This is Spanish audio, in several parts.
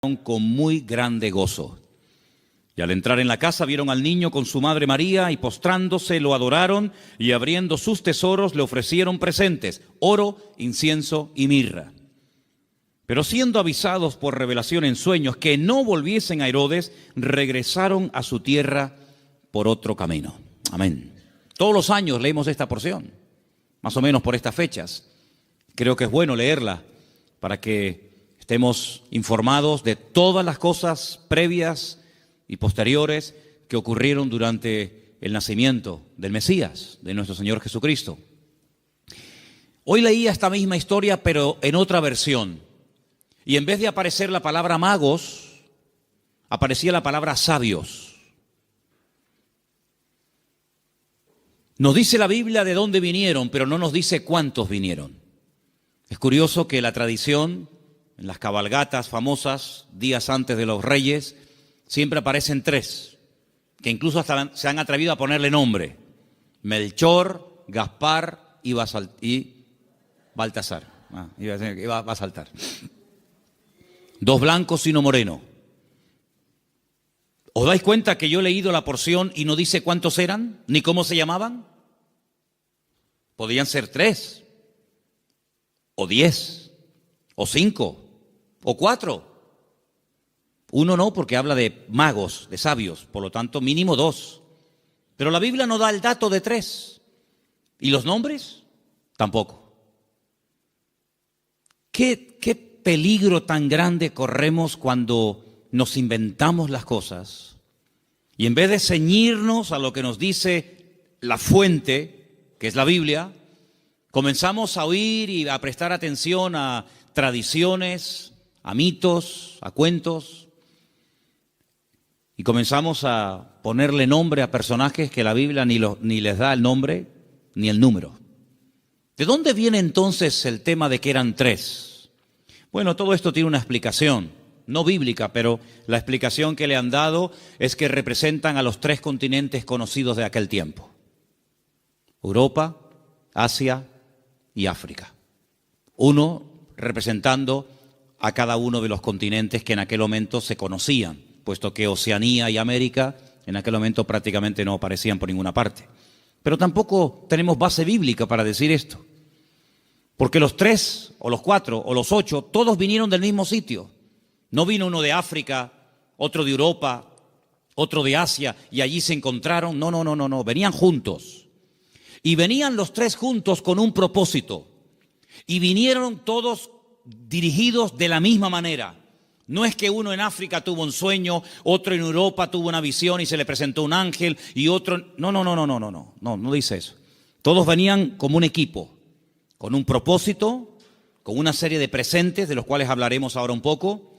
con muy grande gozo. Y al entrar en la casa vieron al niño con su madre María y postrándose lo adoraron y abriendo sus tesoros le ofrecieron presentes, oro, incienso y mirra. Pero siendo avisados por revelación en sueños que no volviesen a Herodes, regresaron a su tierra por otro camino. Amén. Todos los años leemos esta porción, más o menos por estas fechas. Creo que es bueno leerla para que estemos informados de todas las cosas previas y posteriores que ocurrieron durante el nacimiento del Mesías, de nuestro Señor Jesucristo. Hoy leía esta misma historia, pero en otra versión. Y en vez de aparecer la palabra magos, aparecía la palabra sabios. Nos dice la Biblia de dónde vinieron, pero no nos dice cuántos vinieron. Es curioso que la tradición, en las cabalgatas famosas, días antes de los reyes, siempre aparecen tres, que incluso hasta se han atrevido a ponerle nombre: Melchor, Gaspar y Baltasar. Iba a saltar. Dos blancos y uno moreno. ¿Os dais cuenta que yo he leído la porción y no dice cuántos eran, ni cómo se llamaban? Podían ser 3, o 10, o 5, o 4. Uno no, porque habla de magos, de sabios, por lo tanto mínimo 2. Pero la Biblia no da el dato de 3. ¿Y los nombres? Tampoco. ¿Qué peligro tan grande corremos cuando nos inventamos las cosas y en vez de ceñirnos a lo que nos dice la fuente, que es la Biblia, comenzamos a oír y a prestar atención a tradiciones, a mitos, a cuentos, y comenzamos a ponerle nombre a personajes que la Biblia ni les da el nombre ni el número? ¿De dónde viene entonces el tema de que eran 3? Bueno, todo esto tiene una explicación, no bíblica, pero la explicación que le han dado es que representan a los 3 continentes conocidos de aquel tiempo: Europa, Asia y África. Uno representando a cada uno de los continentes que en aquel momento se conocían, puesto que Oceanía y América en aquel momento prácticamente no aparecían por ninguna parte. Pero tampoco tenemos base bíblica para decir esto, porque los 3, o los 4, o los 8, todos vinieron del mismo sitio. No vino uno de África, otro de Europa, otro de Asia, y allí se encontraron. No, venían juntos. Y venían los 3 juntos con un propósito. Y vinieron todos dirigidos de la misma manera. No es que uno en África tuvo un sueño, otro en Europa tuvo una visión y se le presentó un ángel, y otro... No dice eso. Todos venían como un equipo, con un propósito, con una serie de presentes, de los cuales hablaremos ahora un poco,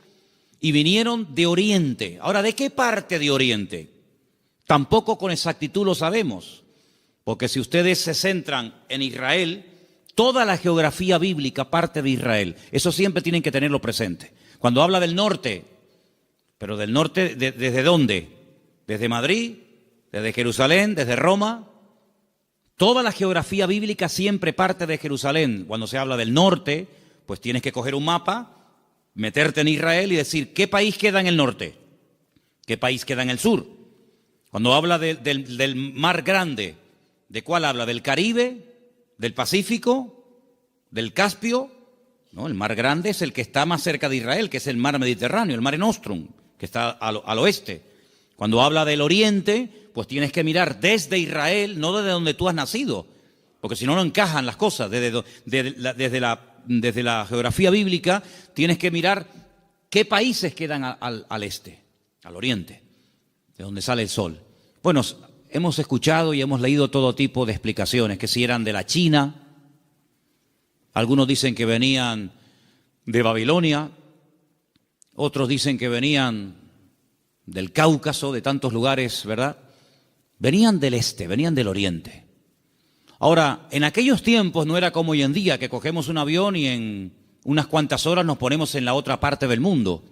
y vinieron de Oriente. Ahora, ¿de qué parte de Oriente? Tampoco con exactitud lo sabemos, porque si ustedes se centran en Israel, toda la geografía bíblica parte de Israel. Eso siempre tienen que tenerlo presente. Cuando habla del norte, pero del norte, ¿desde dónde? Desde Madrid, desde Jerusalén, desde Roma. Toda la geografía bíblica siempre parte de Jerusalén. Cuando se habla del norte, pues tienes que coger un mapa, meterte en Israel y decir, ¿qué país queda en el norte? ¿Qué país queda en el sur? Cuando habla del mar grande, ¿de cuál habla? ¿Del Caribe? ¿Del Pacífico? ¿Del Caspio? No, el mar grande es el que está más cerca de Israel, que es el mar Mediterráneo, el Mare Nostrum, que está al oeste. Cuando habla del oriente, pues tienes que mirar desde Israel, no desde donde tú has nacido, porque si no, no encajan las cosas. Desde la geografía bíblica tienes que mirar qué países quedan al este, al oriente, de donde sale el sol. Bueno, hemos escuchado y hemos leído todo tipo de explicaciones, que si eran de la China, algunos dicen que venían de Babilonia, otros dicen que venían del Cáucaso, de tantos lugares, ¿verdad? Venían del este, venían del oriente. Ahora, en aquellos tiempos no era como hoy en día, que cogemos un avión y en unas cuantas horas nos ponemos en la otra parte del mundo.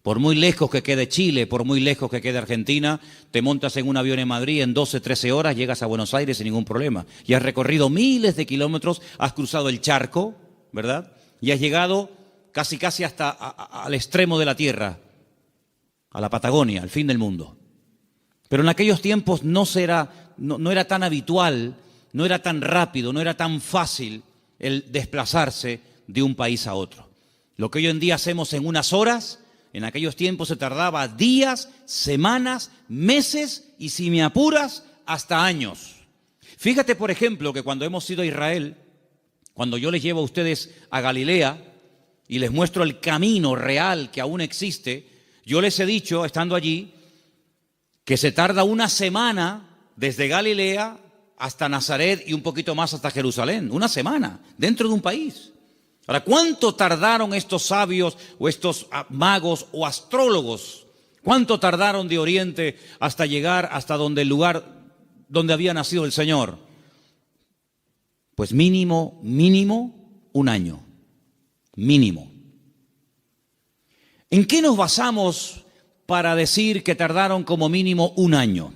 Por muy lejos que quede Chile, por muy lejos que quede Argentina, te montas en un avión en Madrid, en 12, 13 horas llegas a Buenos Aires sin ningún problema. Y has recorrido miles de kilómetros, has cruzado el charco, ¿verdad? Y has llegado casi hasta al extremo de la tierra, a la Patagonia, al fin del mundo. Pero en aquellos tiempos no era tan habitual, no era tan rápido, no era tan fácil el desplazarse de un país a otro. Lo que hoy en día hacemos en unas horas, en aquellos tiempos se tardaba días, semanas, meses y, si me apuras, hasta años. Fíjate, por ejemplo, que cuando hemos ido a Israel, cuando yo les llevo a ustedes a Galilea y les muestro el camino real que aún existe, yo les he dicho, estando allí, que se tarda una semana desde Galilea hasta Nazaret y un poquito más hasta Jerusalén. Una semana, dentro de un país. Ahora, ¿cuánto tardaron estos sabios o estos magos o astrólogos? ¿Cuánto tardaron de Oriente hasta llegar hasta el lugar donde había nacido el Señor? Pues mínimo un año. Mínimo. ¿En qué nos basamos para decir que tardaron como mínimo un año?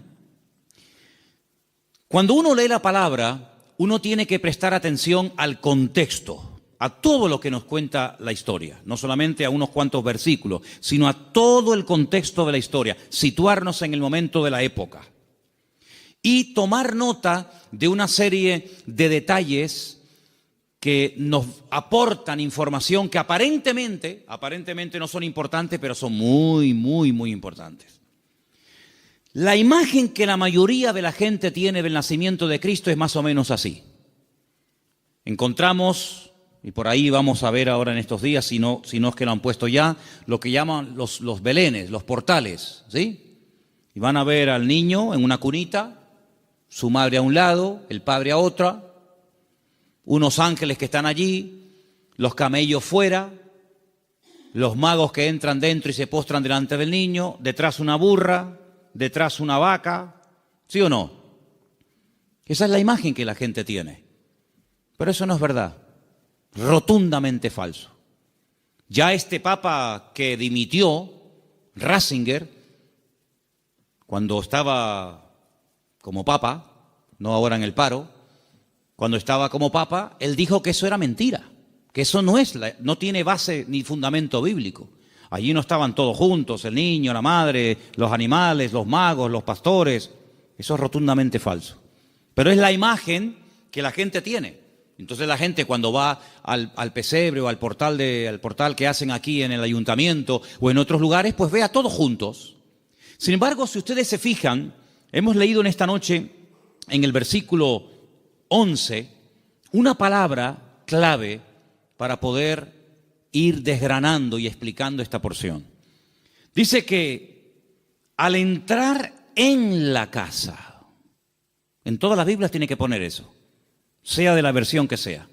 Cuando uno lee la palabra, uno tiene que prestar atención al contexto, a todo lo que nos cuenta la historia, no solamente a unos cuantos versículos, sino a todo el contexto de la historia, situarnos en el momento de la época y tomar nota de una serie de detalles que nos aportan información que aparentemente no son importantes, pero son muy importantes. La imagen que la mayoría de la gente tiene del nacimiento de Cristo es más o menos así. Encontramos, y por ahí vamos a ver ahora en estos días, si no es que lo han puesto ya, lo que llaman los belenes, los portales, ¿sí? Y van a ver al niño en una cunita, su madre a un lado, el padre a otra, unos ángeles que están allí, los camellos fuera, los magos que entran dentro y se postran delante del niño, detrás una burra, detrás una vaca, ¿sí o no? Esa es la imagen que la gente tiene. Pero eso no es verdad, rotundamente falso. Ya este papa que dimitió, Ratzinger, cuando estaba como papa, no ahora en el paro, cuando estaba como papa, él dijo que eso era mentira, que eso no tiene base ni fundamento bíblico. Allí no estaban todos juntos, el niño, la madre, los animales, los magos, los pastores. Eso es rotundamente falso. Pero es la imagen que la gente tiene. Entonces la gente cuando va al pesebre o al portal que hacen aquí en el ayuntamiento o en otros lugares, pues ve a todos juntos. Sin embargo, si ustedes se fijan, hemos leído en esta noche en el versículo 11 una palabra clave para poder ir desgranando y explicando esta porción. Dice que al entrar en la casa, en todas las Biblias tiene que poner eso, sea de la versión que sea.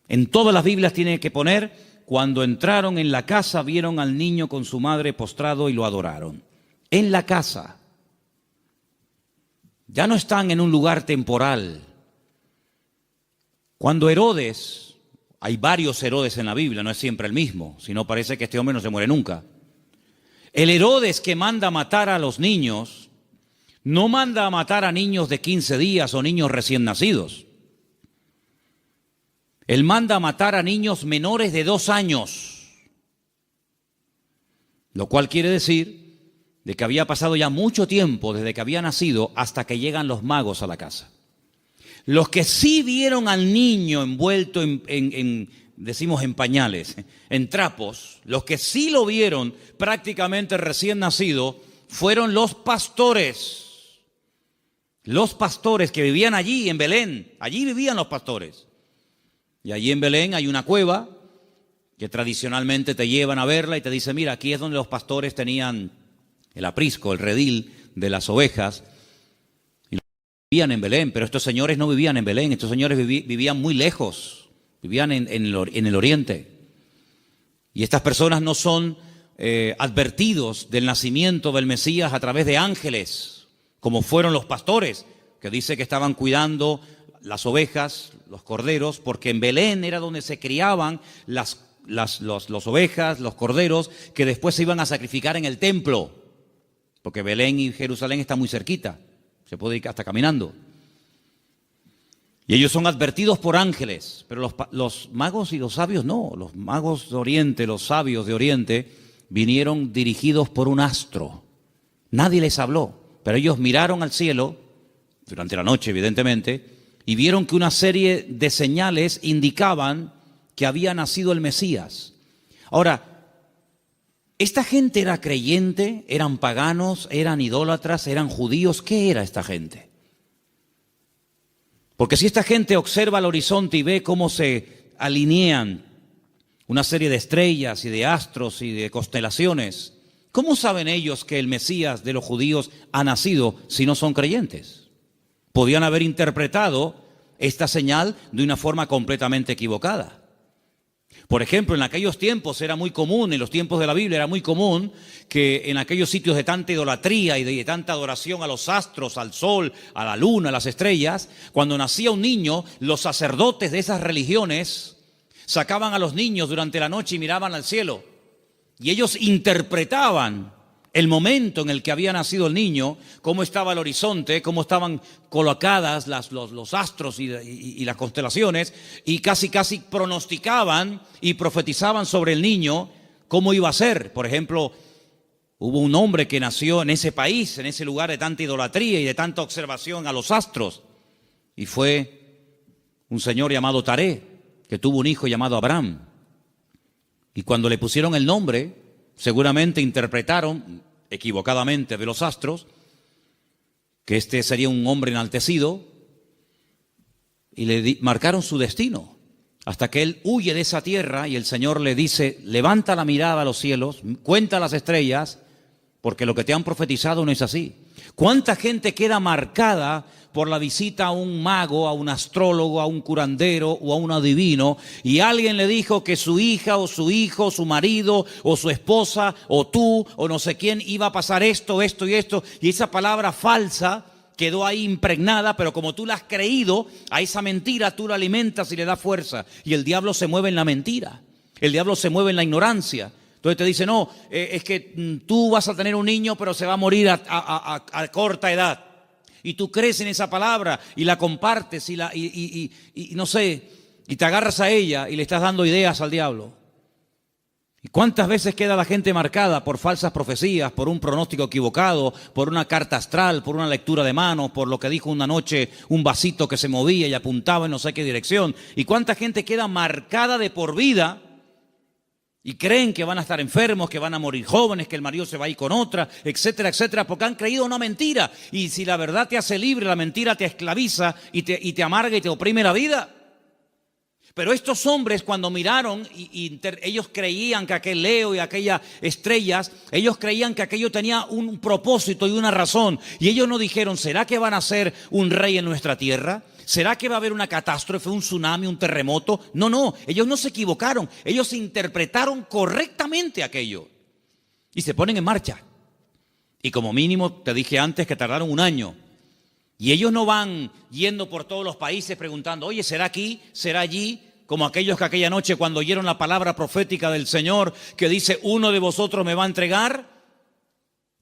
En todas las Biblias tiene que poner, cuando entraron en la casa vieron al niño con su madre postrado y lo adoraron. En la casa. Ya no están en un lugar temporal. Cuando Herodes, hay varios Herodes en la Biblia, no es siempre el mismo, sino parece que este hombre no se muere nunca. El Herodes que manda a matar a los niños, no manda a matar a niños de 15 días o niños recién nacidos. Él manda a matar a niños menores de 2 años, lo cual quiere decir de que había pasado ya mucho tiempo desde que había nacido hasta que llegan los magos a la casa. Los que sí vieron al niño envuelto decimos en pañales, en trapos, los que sí lo vieron prácticamente recién nacido, fueron los pastores. Los pastores que vivían allí en Belén, allí vivían los pastores. Y allí en Belén hay una cueva que tradicionalmente te llevan a verla y te dicen, mira, aquí es donde los pastores tenían el aprisco, el redil de las ovejas. Y vivían en Belén, pero estos señores no vivían en Belén, estos señores vivían muy lejos, vivían en el oriente. Y estas personas no son advertidos del nacimiento del Mesías a través de ángeles, como fueron los pastores, que dice que estaban cuidando las ovejas, los corderos, porque en Belén era donde se criaban las ovejas, los corderos, que después se iban a sacrificar en el templo, porque Belén y Jerusalén están muy cerquita, se puede ir hasta caminando. Y ellos son advertidos por ángeles, pero los magos y los sabios no. Los magos de Oriente, los sabios de Oriente, vinieron dirigidos por un astro. Nadie les habló, pero ellos miraron al cielo, durante la noche evidentemente, y vieron que una serie de señales indicaban que había nacido el Mesías. Ahora, ¿esta gente era creyente? ¿Eran paganos? ¿Eran idólatras? ¿Eran judíos? ¿Qué era esta gente? Porque si esta gente observa el horizonte y ve cómo se alinean una serie de estrellas y de astros y de constelaciones, ¿cómo saben ellos que el Mesías de los judíos ha nacido si no son creyentes? Podían haber interpretado esta señal de una forma completamente equivocada. Por ejemplo, en aquellos tiempos era muy común, en los tiempos de la Biblia era muy común que en aquellos sitios de tanta idolatría y de tanta adoración a los astros, al sol, a la luna, a las estrellas, cuando nacía un niño, los sacerdotes de esas religiones sacaban a los niños durante la noche y miraban al cielo. Y ellos interpretaban el momento en el que había nacido el niño, cómo estaba el horizonte, cómo estaban colocadas los astros y las constelaciones, y casi pronosticaban y profetizaban sobre el niño cómo iba a ser. Por ejemplo, hubo un hombre que nació en ese país, en ese lugar de tanta idolatría y de tanta observación a los astros, y fue un señor llamado Taré, que tuvo un hijo llamado Abraham. Y cuando le pusieron el nombre, seguramente interpretaron equivocadamente de los astros que este sería un hombre enaltecido y le marcaron su destino hasta que él huye de esa tierra y el Señor le dice: levanta la mirada a los cielos, cuenta las estrellas, porque lo que te han profetizado no es así. ¿Cuánta gente queda marcada por la visita a un mago, a un astrólogo, a un curandero o a un adivino, y alguien le dijo que su hija o su hijo, su marido o su esposa o tú o no sé quién iba a pasar esto, esto y esto, y esa palabra falsa quedó ahí impregnada, pero como tú la has creído, a esa mentira tú la alimentas y le das fuerza, y el diablo se mueve en la mentira, el diablo se mueve en la ignorancia. Entonces te dice: no, es que tú vas a tener un niño pero se va a morir a corta edad. Y tú crees en esa palabra y la compartes y no sé, y te agarras a ella y le estás dando ideas al diablo. ¿Y cuántas veces queda la gente marcada por falsas profecías, por un pronóstico equivocado, por una carta astral, por una lectura de manos, por lo que dijo una noche un vasito que se movía y apuntaba en no sé qué dirección? ¿Y cuánta gente queda marcada de por vida? Y creen que van a estar enfermos, que van a morir jóvenes, que el marido se va a ir con otra, etcétera, etcétera, porque han creído una mentira. Y si la verdad te hace libre, la mentira te esclaviza y te amarga y te oprime la vida. Pero estos hombres, cuando miraron ellos creían que aquel Leo y aquellas estrellas, ellos creían que aquello tenía un propósito y una razón. Y ellos no dijeron: ¿será que van a ser un rey en nuestra tierra? ¿Será que va a haber una catástrofe, un tsunami, un terremoto? No, ellos no se equivocaron, ellos interpretaron correctamente aquello y se ponen en marcha. Y como mínimo, te dije antes que tardaron un año. Y ellos no van yendo por todos los países preguntando: oye, ¿será aquí? ¿Será allí? Como aquellos que aquella noche, cuando oyeron la palabra profética del Señor que dice: uno de vosotros me va a entregar,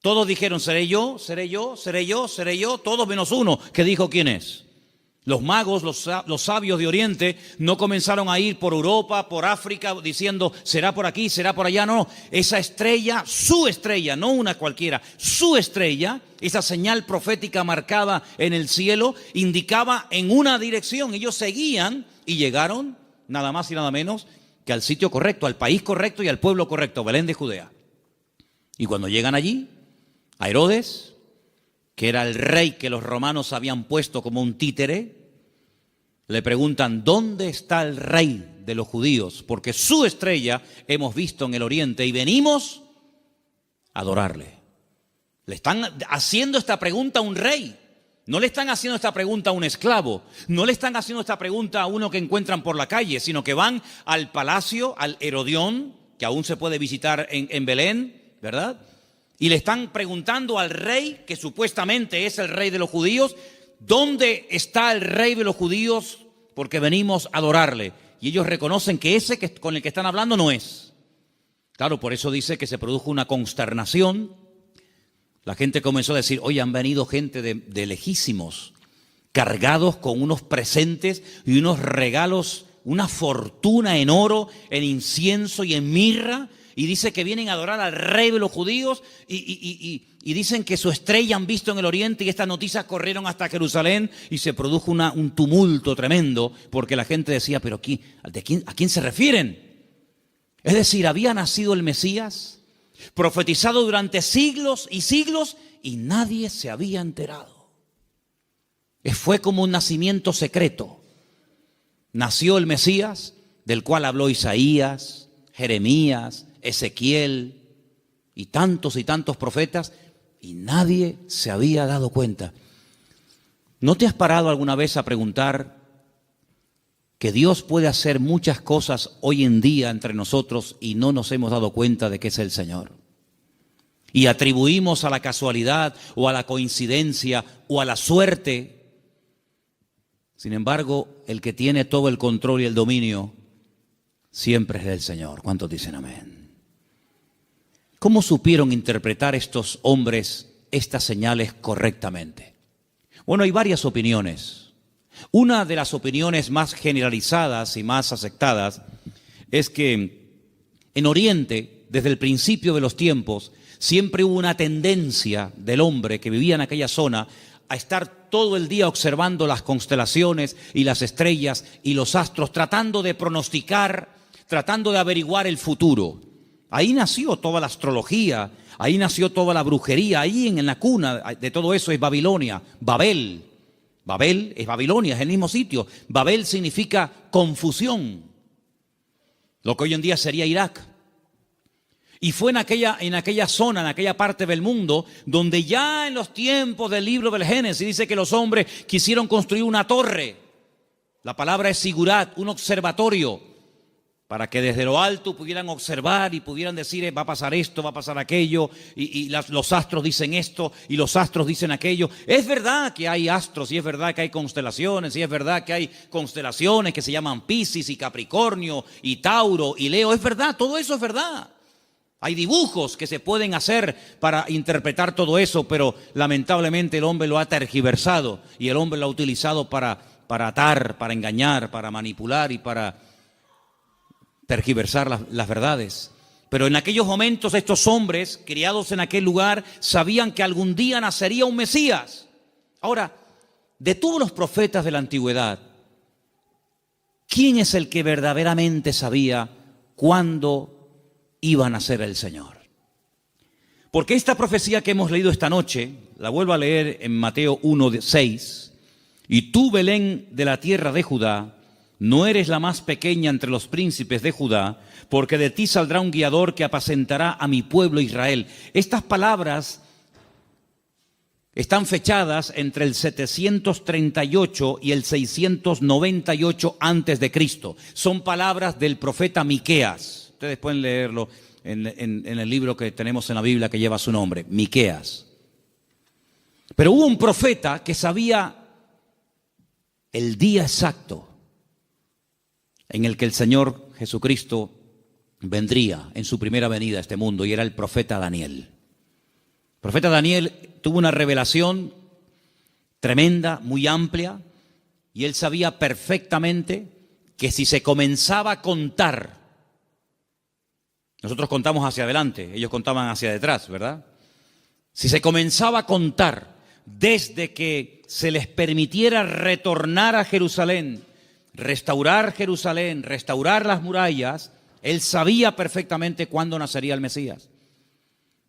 todos dijeron: seré yo, seré yo, seré yo, seré yo, todos menos uno que dijo quién es. Los magos, los sabios de Oriente no comenzaron a ir por Europa, por África, diciendo: será por aquí, será por allá. No, esa estrella, su estrella, no una cualquiera, su estrella, esa señal profética marcada en el cielo, indicaba en una dirección. Ellos seguían y llegaron nada más y nada menos que al sitio correcto, al país correcto y al pueblo correcto, Belén de Judea. Y cuando llegan allí, a Herodes, que era el rey que los romanos habían puesto como un títere, le preguntan: ¿dónde está el rey de los judíos? Porque su estrella hemos visto en el oriente y venimos a adorarle. Le están haciendo esta pregunta a un rey. No le están haciendo esta pregunta a un esclavo. No le están haciendo esta pregunta a uno que encuentran por la calle, sino que van al palacio, al Herodión, que aún se puede visitar en Belén, ¿verdad? Y le están preguntando al rey, que supuestamente es el rey de los judíos: ¿dónde está el rey de los judíos? Porque venimos a adorarle. Y ellos reconocen que ese con el que están hablando no es. Claro, por eso dice que se produjo una consternación. La gente comenzó a decir: oye, han venido gente de lejísimos cargados con unos presentes y unos regalos, una fortuna en oro, en incienso y en mirra, y dice que vienen a adorar al rey de los judíos y dicen que su estrella han visto en el oriente, y estas noticias corrieron hasta Jerusalén y se produjo un tumulto tremendo porque la gente decía, pero ¿a quién se refieren? Es decir, había nacido el Mesías, profetizado durante siglos y siglos, y nadie se había enterado. Fue como un nacimiento secreto. Nació el Mesías, del cual habló Isaías, Jeremías, Ezequiel y tantos profetas, y nadie se había dado cuenta. ¿No te has parado alguna vez a preguntar que Dios puede hacer muchas cosas hoy en día entre nosotros y no nos hemos dado cuenta de que es el Señor? Y atribuimos a la casualidad o a la coincidencia o a la suerte. Sin embargo, el que tiene todo el control y el dominio siempre es el Señor. ¿Cuántos dicen amén? ¿Cómo supieron interpretar estos hombres estas señales correctamente? Bueno, hay varias opiniones. Una de las opiniones más generalizadas y más aceptadas es que en Oriente, desde el principio de los tiempos, siempre hubo una tendencia del hombre que vivía en aquella zona a estar todo el día observando las constelaciones y las estrellas y los astros, tratando de pronosticar, tratando de averiguar el futuro. Ahí nació toda la astrología, ahí nació toda la brujería, ahí en la cuna de todo eso es Babilonia, Babel. Babel es Babilonia, es el mismo sitio. Babel significa confusión, lo que hoy en día sería Irak. Y fue en aquella zona, en aquella parte del mundo, donde ya en los tiempos del libro del Génesis dice que los hombres quisieron construir una torre. La palabra es sigurat, un observatorio, para que desde lo alto pudieran observar y pudieran decir, va a pasar esto, va a pasar aquello, y los astros dicen esto, y los astros dicen aquello. Es verdad que hay astros, y es verdad que hay constelaciones, y es verdad que hay constelaciones que se llaman Piscis y Capricornio, y Tauro y Leo. Es verdad, todo eso es verdad. Hay dibujos que se pueden hacer para interpretar todo eso, pero lamentablemente el hombre lo ha tergiversado y el hombre lo ha utilizado para atar, para engañar, para manipular y para tergiversar las verdades. Pero en aquellos momentos estos hombres, criados en aquel lugar, sabían que algún día nacería un Mesías. Ahora, de todos los profetas de la antigüedad, ¿quién es el que verdaderamente sabía cuándo iba a nacer el Señor? Porque esta profecía que hemos leído esta noche, la vuelvo a leer en Mateo 1:6, y tú, Belén, de la tierra de Judá, no eres la más pequeña entre los príncipes de Judá, porque de ti saldrá un guiador que apacentará a mi pueblo Israel. Estas palabras están fechadas entre el 738 y el 698 antes de Cristo. Son palabras del profeta Miqueas. Ustedes pueden leerlo en el libro que tenemos en la Biblia que lleva su nombre, Miqueas. Pero hubo un profeta que sabía el día exacto en el que el Señor Jesucristo vendría en su primera venida a este mundo, y era el profeta Daniel. El profeta Daniel tuvo una revelación tremenda, muy amplia, y él sabía perfectamente que si se comenzaba a contar, nosotros contamos hacia adelante, ellos contaban hacia detrás, ¿verdad? Si se comenzaba a contar desde que se les permitiera retornar a Jerusalén, restaurar las murallas, él sabía perfectamente cuándo nacería el Mesías.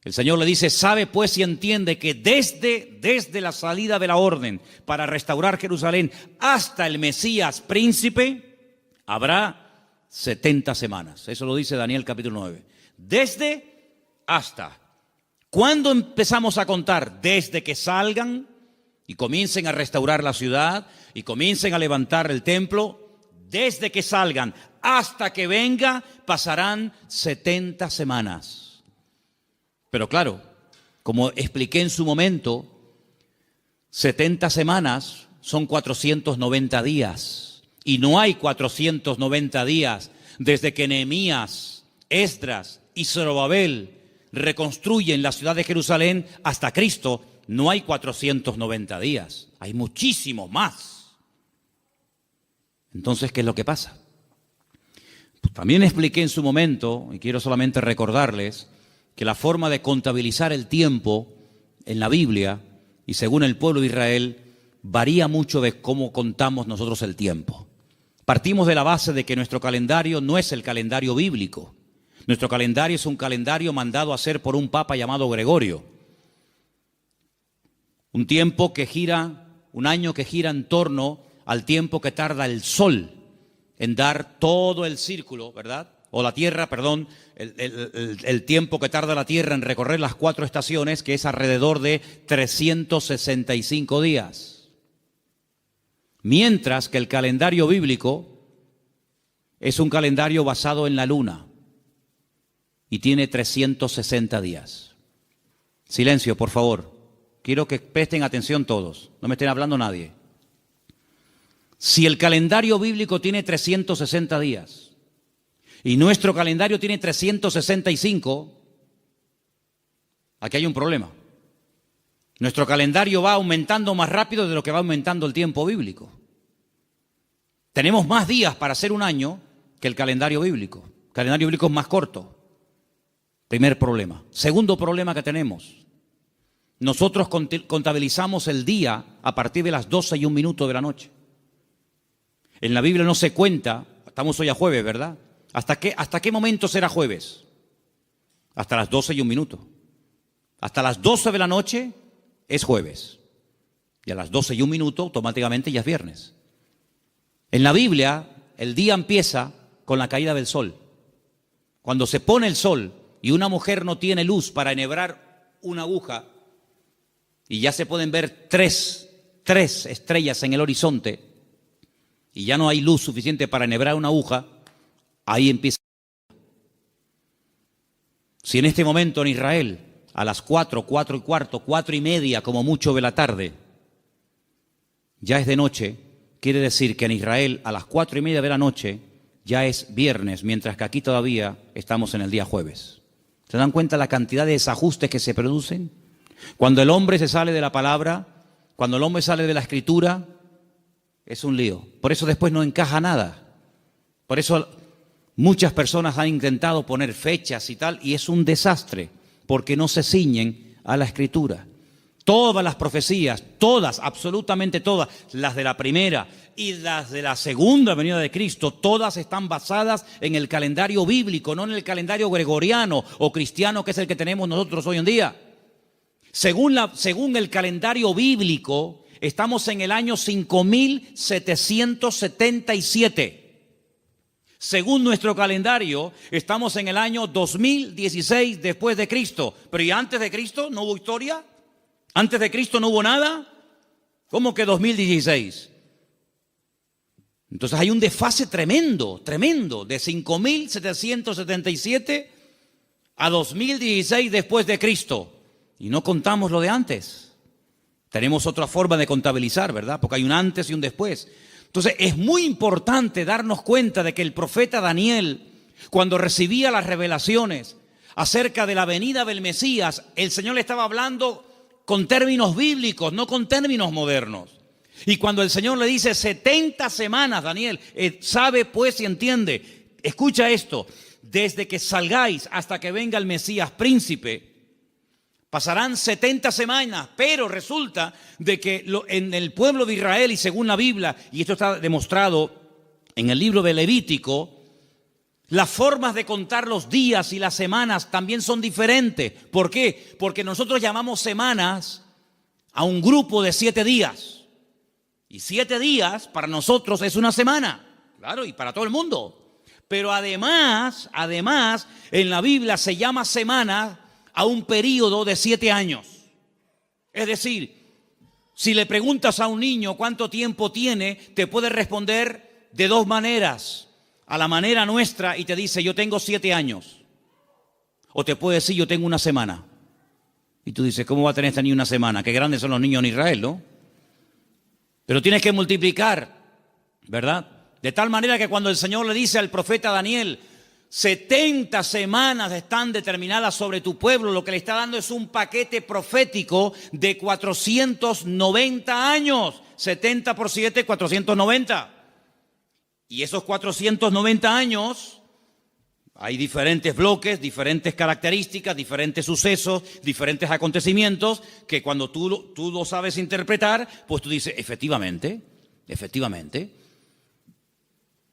El Señor le dice, sabe pues y entiende que desde la salida de la orden para restaurar Jerusalén hasta el Mesías príncipe, habrá 70 semanas. Eso lo dice Daniel capítulo 9. Desde hasta. ¿Cuándo empezamos a contar? Desde que salgan y comiencen a restaurar la ciudad y comiencen a levantar el templo. Desde que salgan hasta que venga pasarán 70 semanas. Pero claro, como expliqué en su momento, 70 semanas son 490 días. Y no hay 490 días desde que Nehemías, Esdras y Zorobabel reconstruyen la ciudad de Jerusalén hasta Cristo. no hay 490 días, hay muchísimos más. Entonces, ¿qué es lo que pasa? Pues también expliqué en su momento, y quiero solamente recordarles, que la forma de contabilizar el tiempo en la Biblia y según el pueblo de Israel varía mucho de cómo contamos nosotros el tiempo. Partimos de la base de que nuestro calendario no es el calendario bíblico. Nuestro calendario es un calendario mandado a hacer por un papa llamado Gregorio. Un tiempo que gira, un año que gira en torno al tiempo que tarda el sol en dar todo el círculo, ¿verdad? O la Tierra, perdón, el tiempo que tarda la Tierra en recorrer las 4 estaciones, que es alrededor de 365 días. Mientras que el calendario bíblico es un calendario basado en la luna y tiene 360 días. Silencio, por favor. Quiero que presten atención todos, no me estén hablando nadie. Si el calendario bíblico tiene 360 días y nuestro calendario tiene 365, aquí hay un problema. Nuestro calendario va aumentando más rápido de lo que va aumentando el tiempo bíblico. Tenemos más días para hacer un año que el calendario bíblico. El calendario bíblico es más corto. Primer problema. Segundo problema que tenemos. Nosotros contabilizamos el día a partir de las 12:01 de la noche. En la Biblia no se cuenta, estamos hoy a jueves, ¿verdad? ¿Hasta qué momento será jueves? Hasta las 12:01. Hasta las 12 de la noche es jueves. Y a las 12:01 automáticamente ya es viernes. En la Biblia el día empieza con la caída del sol. Cuando se pone el sol y una mujer no tiene luz para enhebrar una aguja y ya se pueden ver tres estrellas en el horizonte y ya no hay luz suficiente para enhebrar una aguja, ahí empieza. Si en este momento en Israel a las 4, 4:15, 4:30 como mucho de la tarde ya es de noche, quiere decir que en Israel a las 4:30 de la noche ya es viernes, mientras que aquí todavía estamos en el día jueves. ¿Se dan cuenta la cantidad de desajustes que se producen? Cuando el hombre se sale de la palabra, cuando el hombre sale de la escritura, es un lío. Por eso después no encaja nada. Por eso muchas personas han intentado poner fechas y tal, y es un desastre, porque no se ciñen a la escritura. Todas las profecías, todas, absolutamente todas, las de la primera y las de la segunda venida de Cristo, todas están basadas en el calendario bíblico, no en el calendario gregoriano o cristiano, que es el que tenemos nosotros hoy en día. Según el calendario bíblico, estamos en el año 5777. Según nuestro calendario, estamos en el año 2016 después de Cristo. Pero ¿y antes de Cristo no hubo historia? ¿Antes de Cristo no hubo nada? ¿Cómo que 2016? Entonces hay un desfase tremendo, de 5777 a 2016 después de Cristo. Y no contamos lo de antes. Tenemos otra forma de contabilizar, ¿verdad? Porque hay un antes y un después. Entonces es muy importante darnos cuenta de que el profeta Daniel, cuando recibía las revelaciones acerca de la venida del Mesías, el Señor le estaba hablando con términos bíblicos, no con términos modernos. Y cuando el Señor le dice 70 semanas, Daniel, sabe pues y entiende, escucha esto, desde que salgáis hasta que venga el Mesías príncipe, pasarán 70 semanas, pero resulta de que en el pueblo de Israel y según la Biblia, y esto está demostrado en el libro de Levítico, las formas de contar los días y las semanas también son diferentes. ¿Por qué? Porque nosotros llamamos semanas a un grupo de 7 días. Y 7 días para nosotros es una semana. Claro, y para todo el mundo. Pero además, en la Biblia se llama semana a un periodo de 7 años. Es decir, si le preguntas a un niño cuánto tiempo tiene, te puede responder de 2 maneras. A la manera nuestra y te dice, yo tengo 7 años. O te puede decir, yo tengo una semana. Y tú dices, ¿cómo va a tener este niño una semana? Qué grandes son los niños en Israel, ¿no? Pero tienes que multiplicar, ¿verdad? De tal manera que cuando el Señor le dice al profeta Daniel, 70 semanas están determinadas sobre tu pueblo. Lo que le está dando es un paquete profético de 490 años. 70 por 7, 490. Y esos 490 años, hay diferentes bloques, diferentes características, diferentes sucesos, diferentes acontecimientos, que cuando tú lo sabes interpretar, pues tú dices, efectivamente,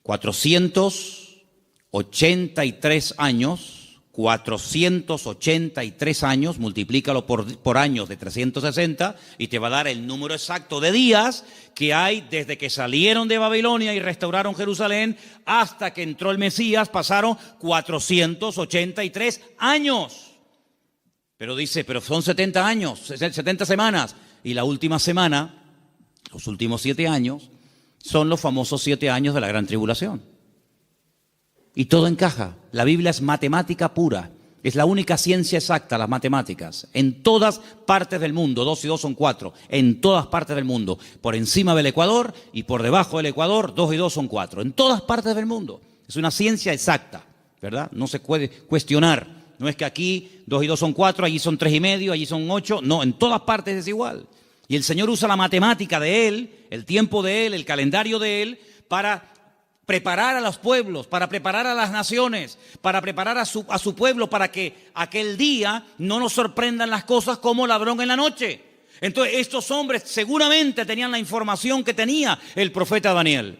483 años, multiplícalo por años de 360 y te va a dar el número exacto de días que hay desde que salieron de Babilonia y restauraron Jerusalén hasta que entró el Mesías. Pasaron 483 años. Pero dice, pero son 70 años, 70 semanas. Y la última semana, los últimos 7 años, son los famosos 7 años de la gran tribulación. Y todo encaja. La Biblia es matemática pura. Es la única ciencia exacta, las matemáticas. En todas partes del mundo, 2 y 2 son 4. En todas partes del mundo. Por encima del Ecuador y por debajo del Ecuador, 2 y 2 son 4. En todas partes del mundo. Es una ciencia exacta, ¿verdad? No se puede cuestionar. No es que aquí 2 y 2 son 4, allí son 3 y medio, allí son 8. No, en todas partes es igual. Y el Señor usa la matemática de Él, el tiempo de Él, el calendario de Él, para preparar a los pueblos, para preparar a las naciones, para preparar a su pueblo, para que aquel día no nos sorprendan las cosas como ladrón en la noche. Entonces estos hombres seguramente tenían la información que tenía el profeta Daniel.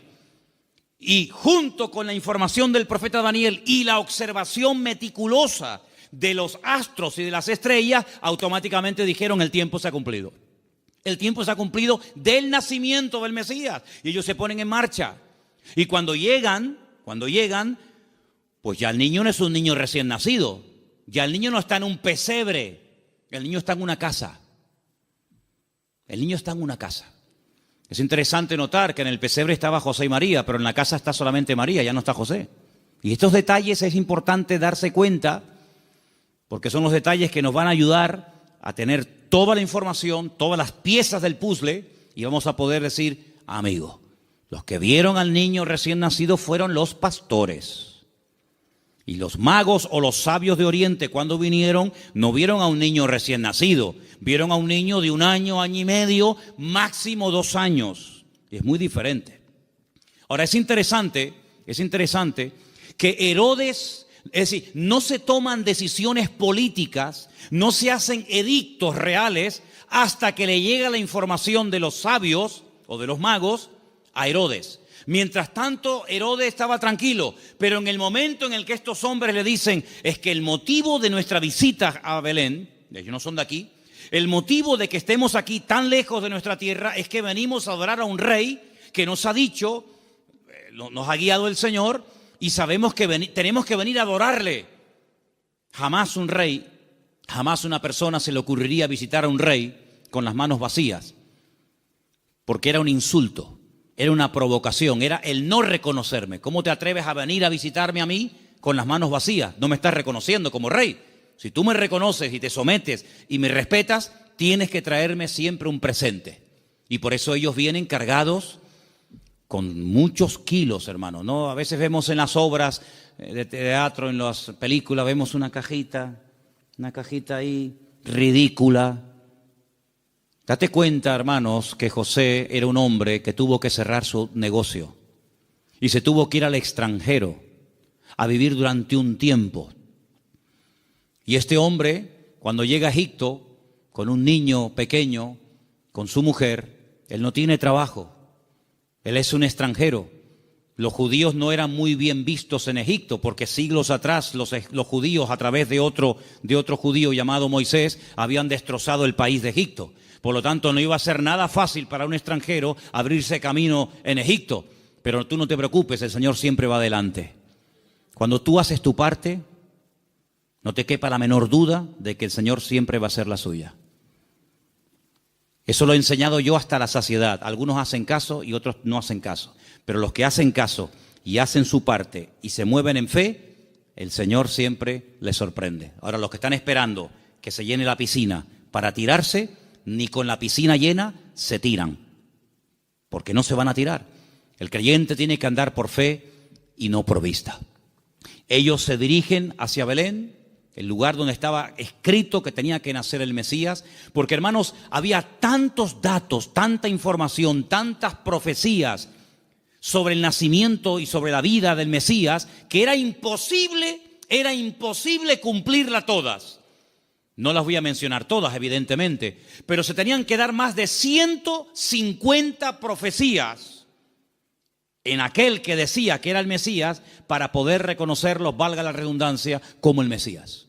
Y junto con la información del profeta Daniel y la observación meticulosa de los astros y de las estrellas, automáticamente dijeron: el tiempo se ha cumplido. El tiempo se ha cumplido del nacimiento del Mesías. Y ellos se ponen en marcha. Y cuando llegan, pues ya el niño no es un niño recién nacido. Ya el niño no está en un pesebre. El niño está en una casa. El niño está en una casa. Es interesante notar que en el pesebre estaba José y María, pero en la casa está solamente María, ya no está José. Y estos detalles es importante darse cuenta, porque son los detalles que nos van a ayudar a tener toda la información, todas las piezas del puzzle, y vamos a poder decir: amigo, los que vieron al niño recién nacido fueron los pastores. Y los magos o los sabios de Oriente, cuando vinieron, no vieron a un niño recién nacido. Vieron a un niño de 1 año, año y medio, máximo 2 años. Y es muy diferente. Ahora, es interesante que Herodes, es decir, no se toman decisiones políticas, no se hacen edictos reales hasta que le llega la información de los sabios o de los magos a Herodes. Mientras tanto, Herodes estaba tranquilo, pero en el momento en el que estos hombres le dicen: es que el motivo de nuestra visita a Belén, ellos no son de aquí, el motivo de que estemos aquí tan lejos de nuestra tierra es que venimos a adorar a un rey que nos ha dicho, nos ha guiado el Señor, y sabemos que tenemos que venir a adorarle. Jamás un rey, jamás una persona se le ocurriría visitar a un rey con las manos vacías, porque era un insulto. Era una provocación, era el no reconocerme. ¿Cómo te atreves a venir a visitarme a mí con las manos vacías? No me estás reconociendo como rey. Si tú me reconoces y te sometes y me respetas, tienes que traerme siempre un presente. Y por eso ellos vienen cargados con muchos kilos, hermano, ¿no? A veces vemos en las obras de teatro, en las películas, vemos una cajita ahí ridícula. Date cuenta, hermanos, que José era un hombre que tuvo que cerrar su negocio y se tuvo que ir al extranjero a vivir durante un tiempo. Y este hombre, cuando llega a Egipto con un niño pequeño, con su mujer, él no tiene trabajo. Él es un extranjero. Los judíos no eran muy bien vistos en Egipto porque siglos atrás los judíos, a través de otro judío llamado Moisés, habían destrozado el país de Egipto. Por lo tanto, no iba a ser nada fácil para un extranjero abrirse camino en Egipto. Pero tú no te preocupes, el Señor siempre va adelante. Cuando tú haces tu parte, no te quepa la menor duda de que el Señor siempre va a hacer la suya. Eso lo he enseñado yo hasta la saciedad. Algunos hacen caso y otros no hacen caso. Pero los que hacen caso y hacen su parte y se mueven en fe, el Señor siempre les sorprende. Ahora, los que están esperando que se llene la piscina para tirarse, ni con la piscina llena se tiran, porque no se van a tirar. El creyente tiene que andar por fe y no por vista. Ellos se dirigen hacia Belén, el lugar donde estaba escrito que tenía que nacer el Mesías, porque, hermanos, había tantos datos, tanta información, tantas profecías sobre el nacimiento y sobre la vida del Mesías, que era imposible cumplirlas todas. No las voy a mencionar todas, evidentemente, pero se tenían que dar más de 150 profecías en aquel que decía que era el Mesías para poder reconocerlo, valga la redundancia, como el Mesías.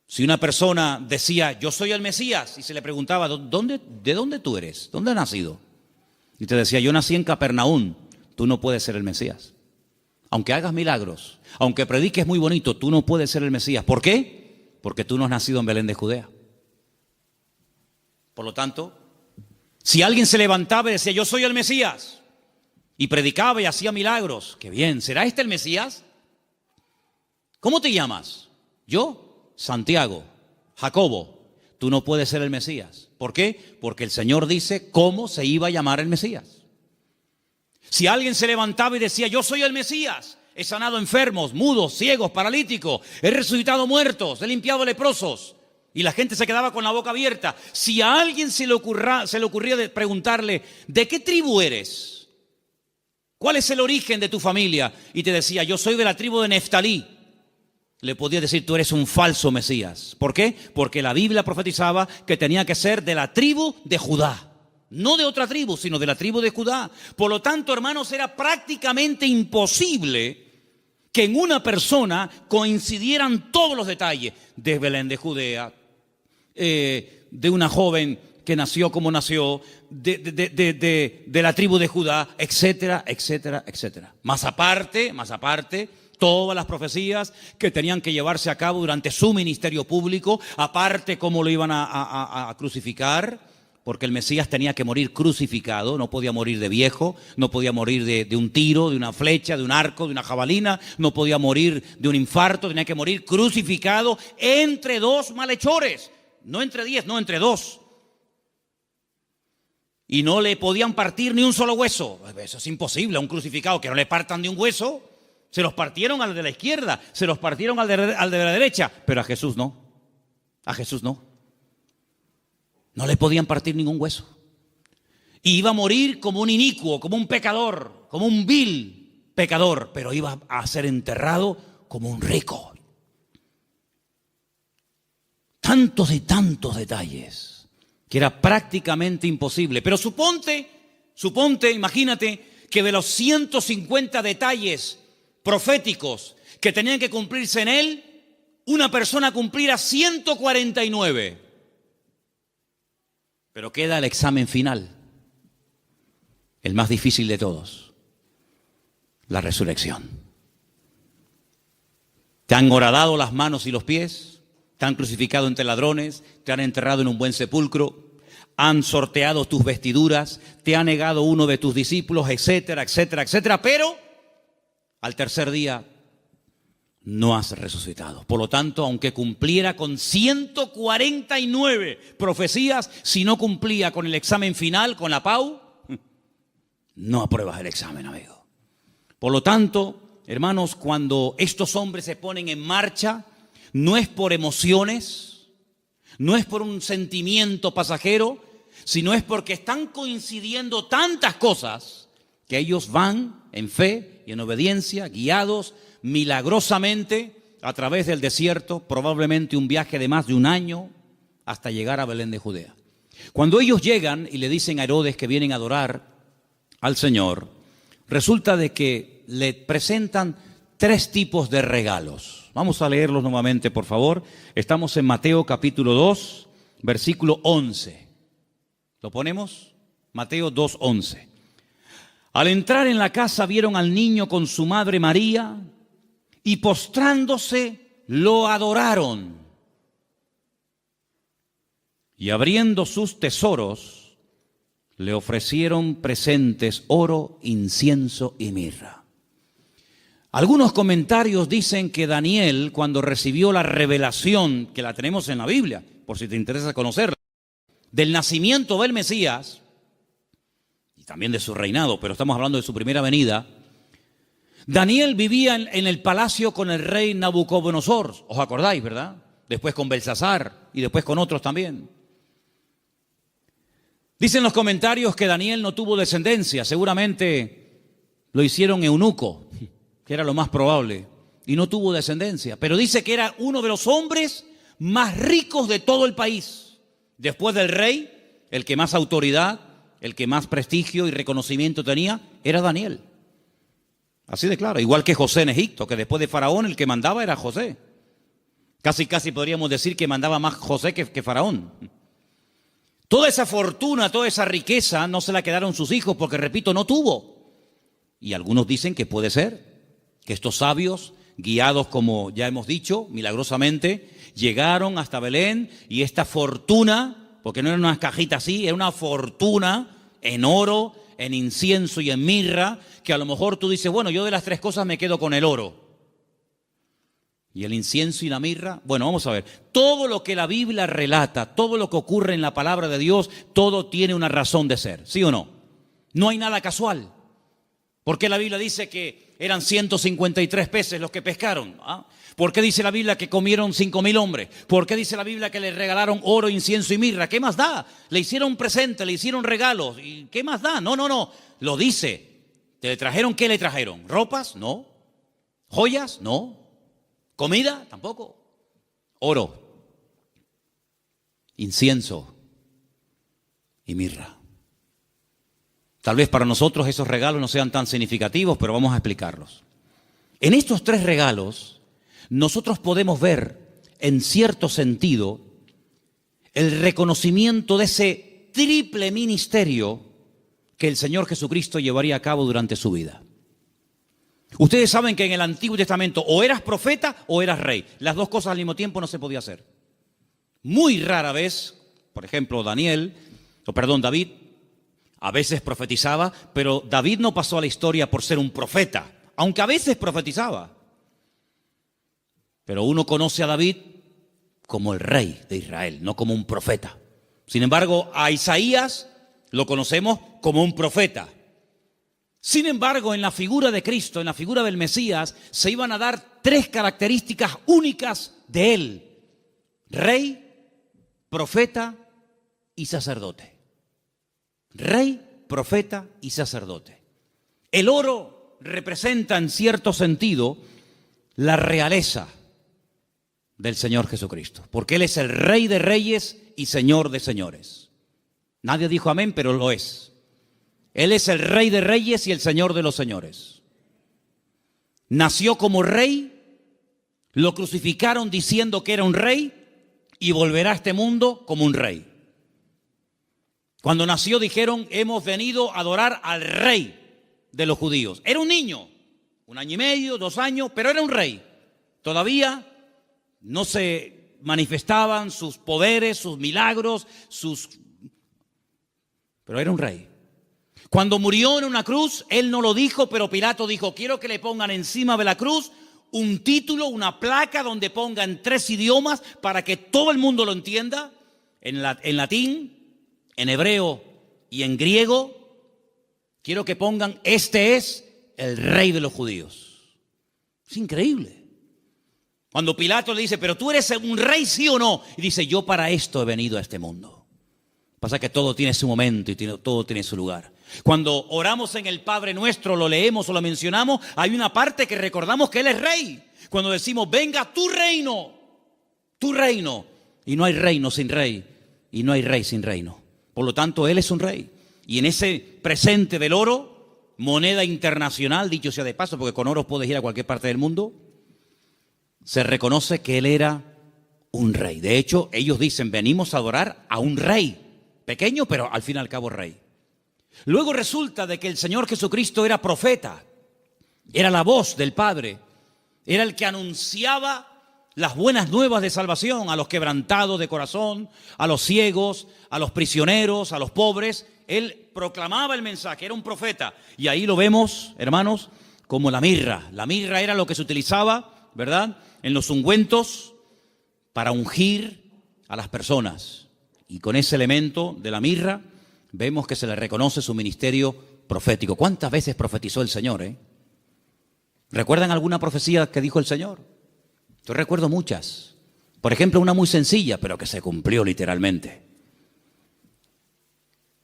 Si una persona decía, yo soy el Mesías, y se le preguntaba, ¿de dónde tú eres? ¿Dónde has nacido? Y te decía, yo nací en Capernaum, tú no puedes ser el Mesías. Aunque hagas milagros, aunque prediques muy bonito, tú no puedes ser el Mesías. ¿Por qué? Porque tú no has nacido en Belén de Judea. Por lo tanto, si alguien se levantaba y decía, yo soy el Mesías, y predicaba y hacía milagros, qué bien, ¿será este el Mesías? ¿Cómo te llamas? Yo, Santiago, Jacobo, tú no puedes ser el Mesías. ¿Por qué? Porque el Señor dice cómo se iba a llamar el Mesías. Si alguien se levantaba y decía, yo soy el Mesías, he sanado enfermos, mudos, ciegos, paralíticos, he resucitado muertos, he limpiado leprosos, y la gente se quedaba con la boca abierta. Si a alguien se le ocurría preguntarle, ¿de qué tribu eres? ¿Cuál es el origen de tu familia? Y te decía, yo soy de la tribu de Neftalí. Le podía decir, tú eres un falso Mesías. ¿Por qué? Porque la Biblia profetizaba que tenía que ser de la tribu de Judá. No de otra tribu, sino de la tribu de Judá. Por lo tanto, hermanos, era prácticamente imposible que en una persona coincidieran todos los detalles de Belén de Judea, de una joven que nació como nació, de la tribu de Judá, etcétera, etcétera, etcétera. Más aparte, todas las profecías que tenían que llevarse a cabo durante su ministerio público, aparte cómo lo iban a crucificar, porque el Mesías tenía que morir crucificado, no podía morir de viejo, no podía morir de un tiro, de una flecha, de un arco, de una jabalina, no podía morir de un infarto, tenía que morir crucificado entre dos malhechores, no entre 10, no entre 2. Y no le podían partir ni un solo hueso. Eso es imposible, a un crucificado que no le partan ni un hueso. Se los partieron al de la izquierda, se los partieron al de la derecha, pero a Jesús no. A Jesús no. No le podían partir ningún hueso. Y iba a morir como un inicuo, como un pecador, como un vil pecador, pero iba a ser enterrado como un rico. Tantos y tantos detalles que era prácticamente imposible. Pero suponte, imagínate que de los 150 detalles proféticos que tenían que cumplirse en él, una persona cumpliera 149. Pero queda el examen final, el más difícil de todos, la resurrección. Te han horadado las manos y los pies, te han crucificado entre ladrones, te han enterrado en un buen sepulcro, han sorteado tus vestiduras, te ha negado uno de tus discípulos, etcétera, etcétera, etcétera, pero al tercer día no has resucitado. Por lo tanto, aunque cumpliera con 149 profecías, si no cumplía con el examen final, con la PAU, no apruebas el examen, amigo. Por lo tanto, hermanos, cuando estos hombres se ponen en marcha, no es por emociones, no es por un sentimiento pasajero, sino es porque están coincidiendo tantas cosas que ellos van en fe y en obediencia, guiados milagrosamente a través del desierto, probablemente un viaje de más de un año hasta llegar a Belén de Judea. Cuando ellos llegan y le dicen a Herodes que vienen a adorar al Señor, resulta de que le presentan 3 tipos de regalos. Vamos a leerlos nuevamente, por favor. Estamos en Mateo capítulo 2, versículo 11. ¿Lo ponemos? Mateo 2:11. Al entrar en la casa vieron al niño con su madre María y postrándose lo adoraron. Y abriendo sus tesoros le ofrecieron presentes, oro, incienso y mirra. Algunos comentarios dicen que Daniel, cuando recibió la revelación, que la tenemos en la Biblia, por si te interesa conocerla, del nacimiento del Mesías, y también de su reinado, pero estamos hablando de su primera venida, Daniel vivía en el palacio con el rey Nabucodonosor, ¿os acordáis, verdad? Después con Belsasar y después con otros también. Dicen los comentarios que Daniel no tuvo descendencia, seguramente lo hicieron eunuco, que era lo más probable, y no tuvo descendencia. Pero dice que era uno de los hombres más ricos de todo el país. Después del rey, el que más autoridad, el que más prestigio y reconocimiento tenía, era Daniel. Así de claro, igual que José en Egipto, que después de Faraón el que mandaba era José. Casi podríamos decir que mandaba más José que Faraón. Toda esa fortuna, toda esa riqueza no se la quedaron sus hijos porque, repito, no tuvo. Y algunos dicen que puede ser que estos sabios, guiados como ya hemos dicho, milagrosamente, llegaron hasta Belén y esta fortuna, porque no era una cajita así, era una fortuna en oro, en incienso y en mirra, que a lo mejor tú dices, bueno, yo de las tres cosas me quedo con el oro. ¿Y el incienso y la mirra? Bueno, vamos a ver. Todo lo que la Biblia relata, todo lo que ocurre en la palabra de Dios, todo tiene una razón de ser, ¿sí o no? No hay nada casual. ¿Por qué la Biblia dice que eran 153 peces los que pescaron? ¿Ah? ¿Por qué dice la Biblia que comieron 5,000 hombres? ¿Por qué dice la Biblia que le regalaron oro, incienso y mirra? ¿Qué más da? Le hicieron presente, le hicieron regalos. ¿Y qué más da? No. Lo dice. ¿Te le trajeron qué le trajeron? ¿Ropas? No. ¿Joyas? No. ¿Comida? Tampoco. Oro, incienso y mirra. Tal vez para nosotros esos regalos no sean tan significativos, pero vamos a explicarlos. En estos tres regalos, nosotros podemos ver, en cierto sentido, el reconocimiento de ese triple ministerio que el Señor Jesucristo llevaría a cabo durante su vida. Ustedes saben que en el Antiguo Testamento o eras profeta o eras rey. Las dos cosas al mismo tiempo no se podía hacer. Muy rara vez, por ejemplo, David, a veces profetizaba, pero David no pasó a la historia por ser un profeta, aunque a veces profetizaba. Pero uno conoce a David como el rey de Israel, no como un profeta. Sin embargo, a Isaías lo conocemos como un profeta. Sin embargo, en la figura de Cristo, en la figura del Mesías, se iban a dar tres características únicas de él: rey, profeta y sacerdote. Rey, profeta y sacerdote. El oro representa en cierto sentido la realeza del Señor Jesucristo, porque Él es el Rey de reyes y Señor de señores. Nadie dijo amén, pero lo es. Él es el Rey de reyes y el Señor de los señores. Nació como rey, lo crucificaron diciendo que era un rey y volverá a este mundo como un rey. Cuando nació dijeron, hemos venido a adorar al rey de los judíos. Era un niño, 1 año y medio, 2 años, pero era un rey. Todavía no se manifestaban sus poderes, sus milagros, pero era un rey. Cuando murió en una cruz, él no lo dijo, pero Pilato dijo, quiero que le pongan encima de la cruz un título, una placa donde pongan 3 idiomas para que todo el mundo lo entienda, en latín, en hebreo y en griego. Quiero que pongan, este es el rey de los judíos. Es increíble. Cuando Pilato le dice, pero tú eres un rey, ¿sí o no? Y dice, yo para esto he venido a este mundo. Pasa que todo tiene su momento y todo tiene su lugar. Cuando oramos en el Padre Nuestro, lo leemos o lo mencionamos, hay una parte que recordamos que Él es rey. Cuando decimos, venga tu reino, y no hay reino sin rey, y no hay rey sin reino. Por lo tanto, Él es un rey. Y en ese presente del oro, moneda internacional, dicho sea de paso, porque con oro puedes ir a cualquier parte del mundo, se reconoce que Él era un rey. De hecho, ellos dicen, venimos a adorar a un rey. Pequeño, pero al fin y al cabo rey. Luego resulta de que el Señor Jesucristo era profeta, era la voz del Padre, era el que anunciaba las buenas nuevas de salvación a los quebrantados de corazón, a los ciegos, a los prisioneros, a los pobres. Él proclamaba el mensaje, era un profeta. Y ahí lo vemos, hermanos, como la mirra. La mirra era lo que se utilizaba, ¿verdad?, en los ungüentos para ungir a las personas. Y con ese elemento de la mirra vemos que se le reconoce su ministerio profético. ¿Cuántas veces profetizó el Señor? ¿Recuerdan alguna profecía que dijo el Señor? Yo recuerdo muchas. Por ejemplo, una muy sencilla, pero que se cumplió literalmente.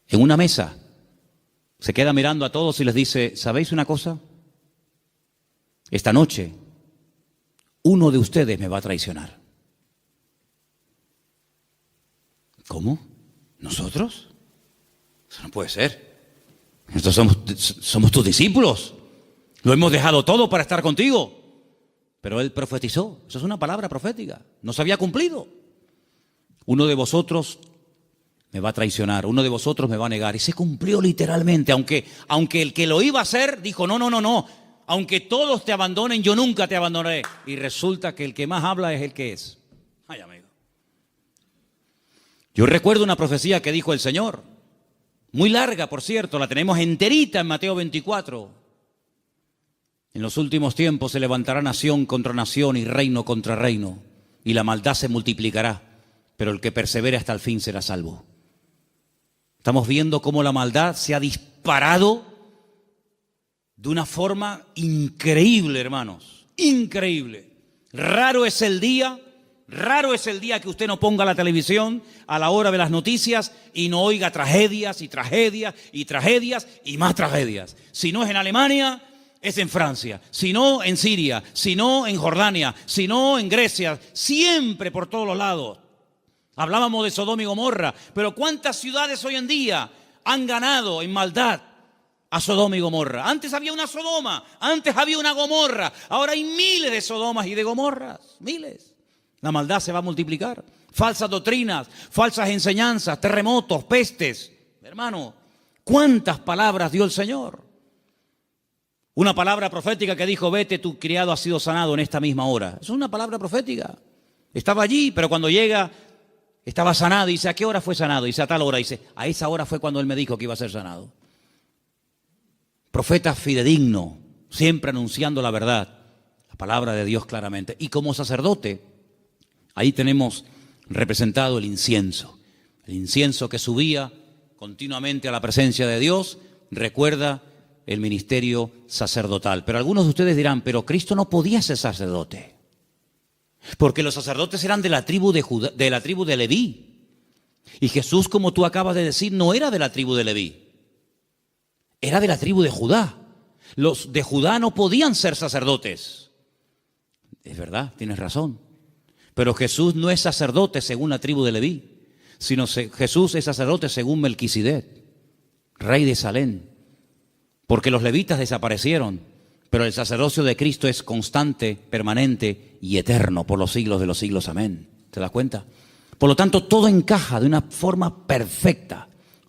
En una mesa se queda mirando a todos y les dice, ¿sabéis una cosa? Esta noche uno de ustedes me va a traicionar. ¿Cómo? ¿Nosotros? Eso no puede ser. Nosotros somos tus discípulos. Lo hemos dejado todo para estar contigo. Pero él profetizó. Eso es una palabra profética. No se había cumplido. Uno de vosotros me va a traicionar. Uno de vosotros me va a negar. Y se cumplió literalmente. Aunque el que lo iba a hacer dijo, no. Aunque todos te abandonen, yo nunca te abandonaré. Y resulta que el que más habla es el que es. Ay, amigo. Yo recuerdo una profecía que dijo el Señor. Muy larga, por cierto. La tenemos enterita en Mateo 24. En los últimos tiempos se levantará nación contra nación y reino contra reino, y la maldad se multiplicará, pero el que persevere hasta el fin será salvo. Estamos viendo cómo la maldad se ha disparado de una forma increíble, hermanos, increíble. Raro es el día que usted no ponga la televisión a la hora de las noticias y no oiga tragedias y tragedias y tragedias y más tragedias. Si no es en Alemania, es en Francia, si no en Siria, si no en Jordania, si no en Grecia, siempre por todos los lados. Hablábamos de Sodoma y Gomorra, pero ¿cuántas ciudades hoy en día han ganado en maldad a Sodoma y Gomorra? Antes había una Sodoma, antes había una Gomorra, ahora hay miles de Sodomas y de Gomorras, miles. La maldad se va a multiplicar. Falsas doctrinas, falsas enseñanzas, terremotos, pestes. Hermano, ¿cuántas palabras dio el Señor? Una palabra profética que dijo, vete, tu criado ha sido sanado en esta misma hora. Es una palabra profética. Estaba allí, pero cuando llega, estaba sanado. Y dice, ¿a qué hora fue sanado? Y dice, a tal hora. Y dice, a esa hora fue cuando él me dijo que iba a ser sanado. Profeta fidedigno, siempre anunciando la verdad, la palabra de Dios claramente. Y como sacerdote, ahí tenemos representado el incienso que subía continuamente a la presencia de Dios, recuerda el ministerio sacerdotal. Pero algunos de ustedes dirán, pero Cristo no podía ser sacerdote, porque los sacerdotes eran de la tribu de Judá, de la tribu de Leví. Y Jesús, como tú acabas de decir, no era de la tribu de Leví, era de la tribu de Judá. Los de Judá no podían ser sacerdotes. Es verdad, tienes razón. Pero Jesús no es sacerdote según la tribu de Leví, sino Jesús es sacerdote según Melquisedec, rey de Salem. Porque los levitas desaparecieron, pero el sacerdocio de Cristo es constante, permanente y eterno por los siglos de los siglos. Amén. ¿Te das cuenta? Por lo tanto, todo encaja de una forma perfecta.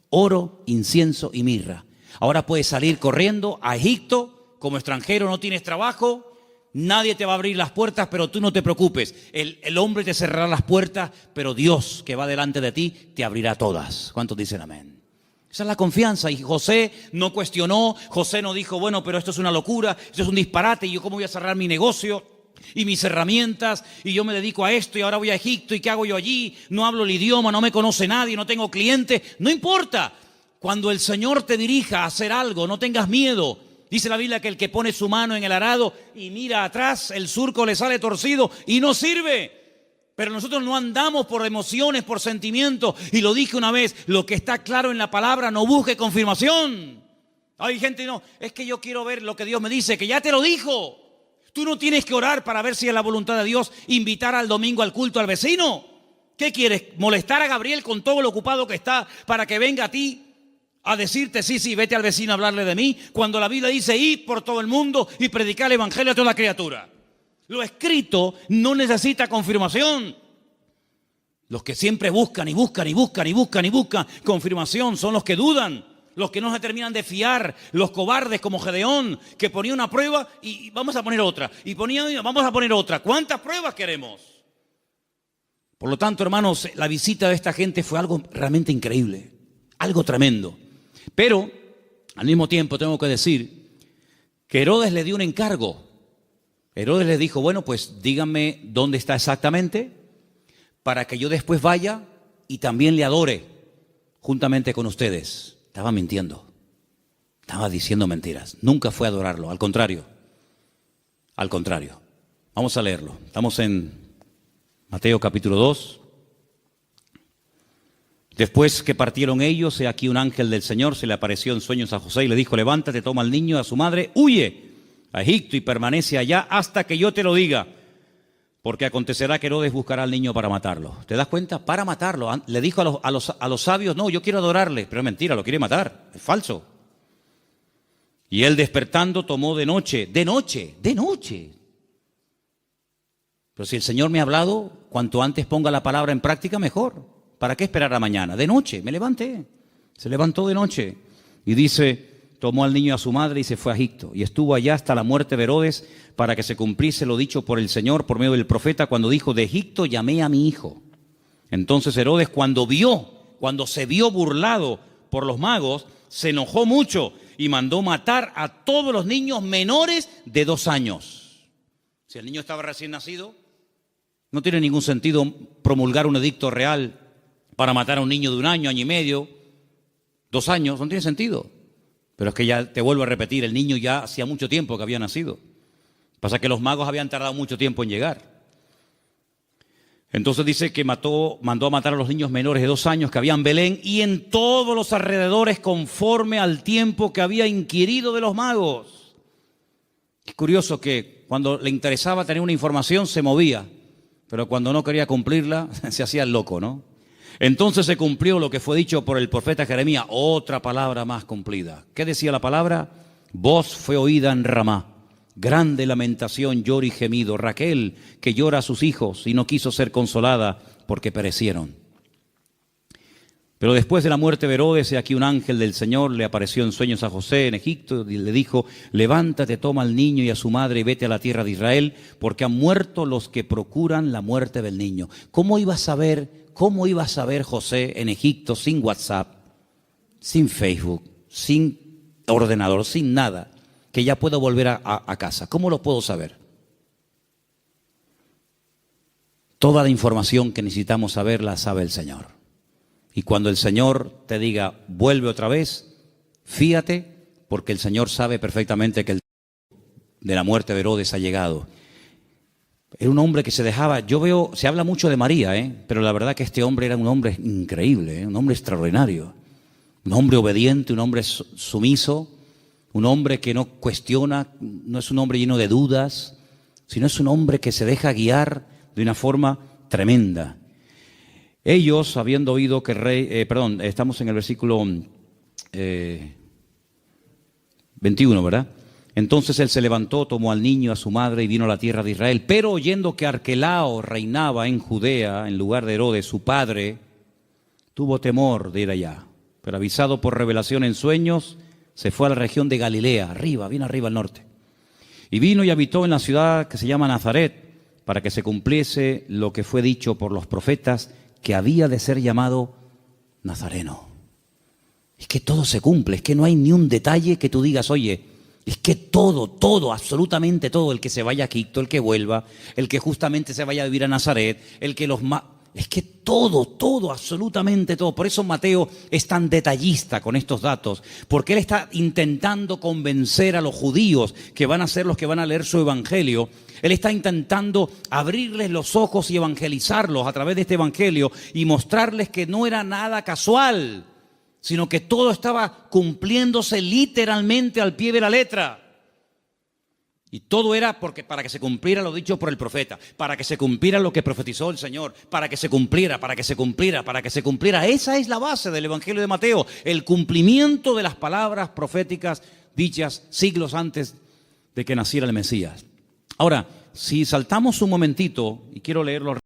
Oro, incienso y mirra. Ahora puedes salir corriendo a Egipto como extranjero, no tienes trabajo, nadie te va a abrir las puertas, pero tú no te preocupes. El hombre te cerrará las puertas, pero Dios que va delante de ti te abrirá todas. ¿Cuántos dicen amén? Esa es la confianza. Y José no cuestionó, José no dijo, bueno, pero esto es una locura, esto es un disparate, y yo cómo voy a cerrar mi negocio y mis herramientas, y yo me dedico a esto y ahora voy a Egipto, y ¿qué hago yo allí? No hablo el idioma, no me conoce nadie, no tengo cliente. No importa. Cuando el Señor te dirija a hacer algo, no tengas miedo. Dice la Biblia que el que pone su mano en el arado y mira atrás, el surco le sale torcido y no sirve. Pero nosotros no andamos por emociones, por sentimientos. Y lo dije una vez, lo que está claro en la palabra, no busque confirmación. Hay gente, no, es que yo quiero ver lo que Dios me dice, que ya te lo dijo. Tú no tienes que orar para ver si es la voluntad de Dios invitar al domingo al culto al vecino. ¿Qué quieres? ¿Molestar a Gabriel con todo lo ocupado que está para que venga a ti a decirte, sí, vete al vecino a hablarle de mí? Cuando la Biblia dice, id por todo el mundo y predicar el evangelio a toda criatura. Lo escrito no necesita confirmación. Los que siempre buscan confirmación son los que dudan, los que no se terminan de fiar, los cobardes como Gedeón, que ponía una prueba y vamos a poner otra, y vamos a poner otra. ¿Cuántas pruebas queremos? Por lo tanto, hermanos, la visita de esta gente fue algo realmente increíble, algo tremendo. Pero, al mismo tiempo, tengo que decir que Herodes le dio un encargo. Herodes le dijo, bueno, pues díganme dónde está exactamente para que yo después vaya y también le adore juntamente con ustedes. Estaba mintiendo, estaba diciendo mentiras. Nunca fue a adorarlo, al contrario. Al contrario. Vamos a leerlo. Estamos en Mateo capítulo 2. Después que partieron ellos, he aquí un ángel del Señor se le apareció en sueños a José y le dijo: levántate, toma al niño y a su madre, huye a Egipto y permanece allá hasta que yo te lo diga, porque acontecerá que Herodes buscará al niño para matarlo. ¿Te das cuenta? Para matarlo. Le dijo a los sabios: no, yo quiero adorarle, pero es mentira, lo quiere matar, es falso. Y él despertando tomó de noche. Pero si el Señor me ha hablado, cuanto antes ponga la palabra en práctica, mejor. ¿Para qué esperar a mañana? De noche, me levanté. Se levantó de noche. Y dice, tomó al niño y a su madre y se fue a Egipto. Y estuvo allá hasta la muerte de Herodes, para que se cumpliese lo dicho por el Señor por medio del profeta, cuando dijo: de Egipto llamé a mi hijo. Entonces Herodes, cuando se vio burlado por los magos, se enojó mucho y mandó matar a todos los niños menores de 2 años. Si el niño estaba recién nacido, no tiene ningún sentido promulgar un edicto real para matar a un niño de 1 año, año y medio, 2 años, no tiene sentido. Pero es que ya te vuelvo a repetir, el niño ya hacía mucho tiempo que había nacido. Pasa que los magos habían tardado mucho tiempo en llegar. Entonces dice que mandó a matar a los niños menores de 2 años que había en Belén y en todos los alrededores, conforme al tiempo que había inquirido de los magos. Es curioso que cuando le interesaba tener una información se movía, pero cuando no quería cumplirla se hacía el loco, ¿no? Entonces se cumplió lo que fue dicho por el profeta Jeremías, otra palabra más cumplida. ¿Qué decía la palabra? Voz fue oída en Ramá, grande lamentación, lloro y gemido. Raquel, que llora a sus hijos y no quiso ser consolada porque perecieron. Pero después de la muerte de Herodes, aquí un ángel del Señor le apareció en sueños a José en Egipto y le dijo: levántate, toma al niño y a su madre y vete a la tierra de Israel, porque han muerto los que procuran la muerte del niño. ¿Cómo iba a saber José en Egipto sin WhatsApp, sin Facebook, sin ordenador, sin nada, que ya puedo volver a casa? ¿Cómo lo puedo saber? Toda la información que necesitamos saber la sabe el Señor. Y cuando el Señor te diga, vuelve otra vez, fíate, porque el Señor sabe perfectamente que el tiempo de la muerte de Herodes ha llegado. Era un hombre que se dejaba, se habla mucho de María, pero la verdad que este hombre era un hombre increíble, un hombre extraordinario, un hombre obediente, un hombre sumiso, un hombre que no cuestiona, no es un hombre lleno de dudas, sino es un hombre que se deja guiar de una forma tremenda. Ellos, habiendo oído que el rey, estamos en el versículo 21, ¿verdad? Entonces él se levantó, tomó al niño, a su madre y vino a la tierra de Israel. Pero oyendo que Arquelao reinaba en Judea en lugar de Herodes, su padre, tuvo temor de ir allá. Pero avisado por revelación en sueños, se fue a la región de Galilea, bien arriba al norte. Y vino y habitó en la ciudad que se llama Nazaret, para que se cumpliese lo que fue dicho por los profetas, que había de ser llamado Nazareno. Es que todo se cumple, es que no hay ni un detalle que tú digas, oye, es que todo, absolutamente todo, el que se vaya a Egipto, el que vuelva, el que justamente se vaya a vivir a Nazaret, el que es que todo, absolutamente todo. Por eso Mateo es tan detallista con estos datos, porque él está intentando convencer a los judíos que van a ser los que van a leer su evangelio. Él está intentando abrirles los ojos y evangelizarlos a través de este evangelio y mostrarles que no era nada casual, sino que todo estaba cumpliéndose literalmente al pie de la letra. Y todo era para que se cumpliera lo dicho por el profeta, para que se cumpliera lo que profetizó el Señor, para que se cumpliera. Esa es la base del evangelio de Mateo, el cumplimiento de las palabras proféticas dichas siglos antes de que naciera el Mesías. Ahora, si saltamos un momentito, y quiero leerlo